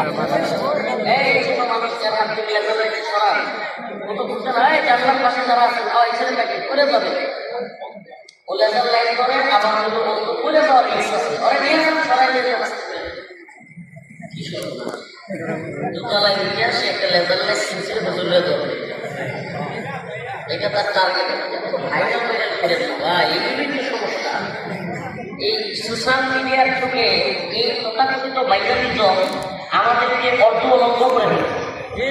এই ছোট মানুষ যারা হাত থেকে লেখালেখি করার মতো বুঝতে নয়, জানলার পাশে যারা আছে ওই ছেলেটাকে করে যাবে ও লেজার লাইন করে, আবার হলো বলতো করে যাওয়ার ইচ্ছা আছে, ওরা নিয়ে সরাই দিতে কি দুতলায় দিকে সে একটা লেজার লাইন কিনছিল হুজুরে দেবে, এটা তার টার্গেট। ভাইরাল ভাইরাল করে দেওয়া এই বিভিন্ন সমস্যা এই সোশ্যাল মিডিয়ার যুগে এই তথাকথিত ভাইরালিজম আমাদেরকে অর্থ অলঙ্ঘ করে দিচ্ছে।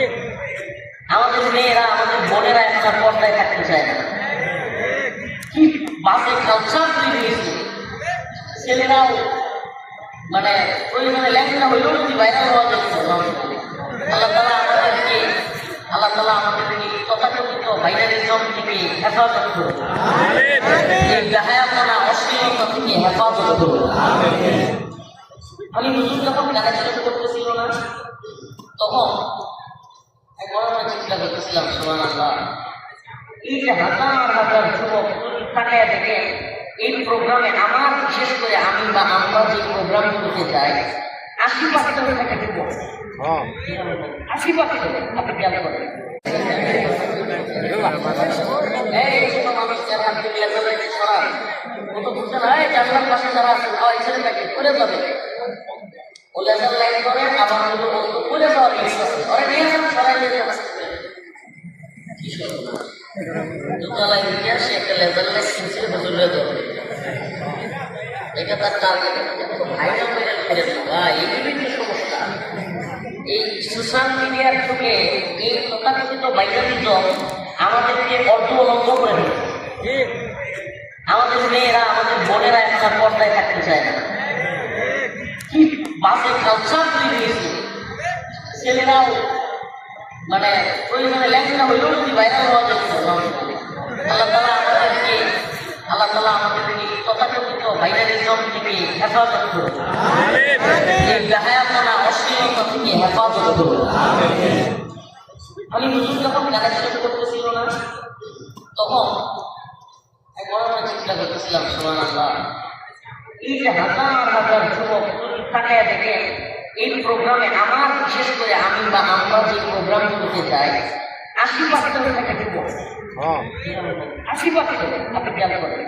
আমাদের মেয়েরা আমাদের বোনেরা একটা পর্দায় থাকতে চায় না, কি বাসে কালচার তৈরি হয়েছে। ছেলেরাও মানে প্রয়োজনে লেখাপড়া হইলেও যদি ভাইরাল হওয়া যাচ্ছে। আল্লাহ তাআলা আমাদেরকে তথাকথিত ভাইরালিজম থেকে হেফাজত করুন, এই বেহায়াপনা অশ্লীলতা থেকে হেফাজত করুন। আমি হুজুর যখন গানের শেষ করতেছিল না, তখন একবার চিন্তা করতেছিলাম, সুবহানাল্লাহ, এই যে হাজার হাজার যুবক তাকায় দেখে এই প্রোগ্রামে আমার বিশেষ করে আমি বা আমরা যে প্রোগ্রামগুলোতে যাই 80% হয়ে থাকে যুবক, 80% আপনি খেয়াল করেন। এই ছোট মানুষ যারা হাত থেকে লেখালেখি করার মতো বুঝতে নয়, জানলার পাশে যারা আছে ওই ছেলেটাকে করে যাবে ও লেজার লাইন করে, আবার হলো বলতো করে যাওয়ার ইচ্ছা আছে, ওরা নিয়ে সরাই দিতে কি দুতলায় দিকে সে একটা লেজার লাইন কিনছিল হুজুরে দেবে, এটা তার টার্গেট। ভাইরাল ভাইরাল করে দেওয়া এই বিভিন্ন সমস্যা এই সোশ্যাল মিডিয়ার যুগে এই তথাকথিত ভাইরালিজম আমাদেরকে অর্থ অলঙ্ঘ করে দিচ্ছে। আমাদের মেয়েরা আমাদের বোনেরা একটা পর্দায় থাকতে চায় না, কি বাসে কালচার তৈরি হয়েছে। ছেলেরাও মানে প্রয়োজনে লেখাপড়া হইলেও যদি ভাইরাল হওয়া যাচ্ছে। আল্লাহ তাআলা আমাদেরকে তথাকথিত ভাইরালিজম থেকে হেফাজত করুন, এই বেহায়াপনা অশ্লীলতা থেকে হেফাজত করুন। আমি হুজুর যখন গানের শেষ করতেছিল না, তখন একবার চিন্তা করতেছিলাম, সুবহানাল্লাহ, এই যে হাজার হাজার যুবক তাকায় দেখে এই প্রোগ্রামে আমার বিশেষ করে আমি বা আমরা যে প্রোগ্রামগুলোতে যাই 80% হয়ে থাকে যুবক, 80% আপনি খেয়াল করেন।